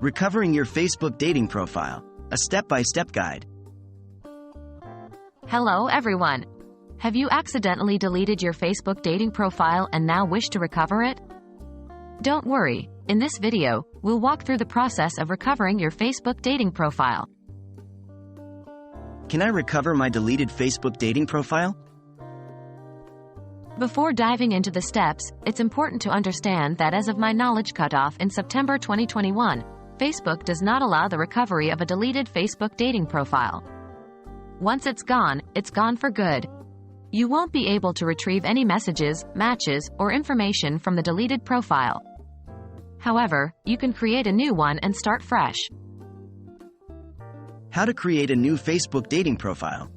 Recovering your Facebook dating profile, a step-by-step guide. Hello everyone. Have you accidentally deleted your Facebook dating profile and now wish to recover it? Don't worry, in this video, we'll walk through the process of recovering your Facebook dating profile. Can I recover my deleted Facebook dating profile? Before diving into the steps, it's important to understand that as of my knowledge cutoff in September 2021, Facebook does not allow the recovery of a deleted Facebook dating profile. Once it's gone for good. You won't be able to retrieve any messages, matches, or information from the deleted profile. However, you can create a new one and start fresh. How to create a new Facebook dating profile.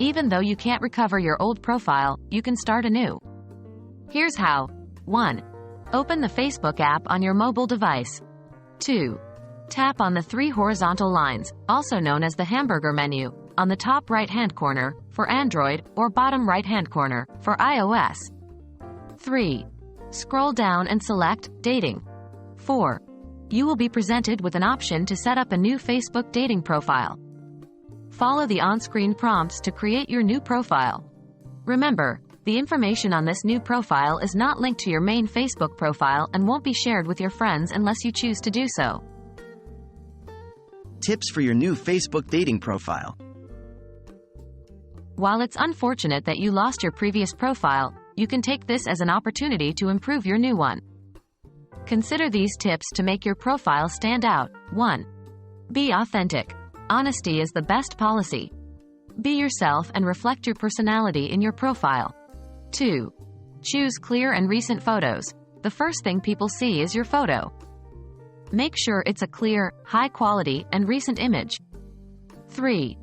Even though you can't recover your old profile, you can start anew. Here's how. 1. Open the Facebook app on your mobile device. 2. Tap on the three horizontal lines, also known as the hamburger menu, on the top right-hand corner, for Android, or bottom right-hand corner, for iOS. 3. Scroll down and select Dating. 4. You will be presented with an option to set up a new Facebook dating profile. Follow the on-screen prompts to create your new profile. Remember, the information on this new profile is not linked to your main Facebook profile and won't be shared with your friends unless you choose to do so. Tips for your new Facebook dating profile. While it's unfortunate that you lost your previous profile, you can take this as an opportunity to improve your new one. Consider these tips to make your profile stand out. 1. Be authentic. Honesty is the best policy. Be yourself and reflect your personality in your profile. 2. Choose clear and recent photos. The first thing people see is your photo. Make sure it's a clear, high quality, and recent image. 3.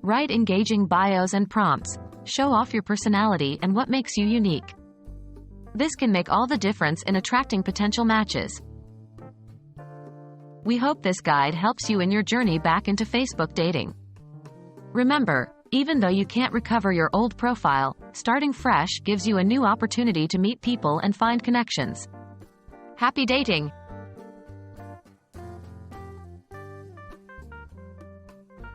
Write engaging bios and prompts. Show off your personality and what makes you unique. This can make all the difference in attracting potential matches. We hope this guide helps you in your journey back into Facebook dating. Remember, even though you can't recover your old profile, starting fresh gives you a new opportunity to meet people and find connections. Happy dating!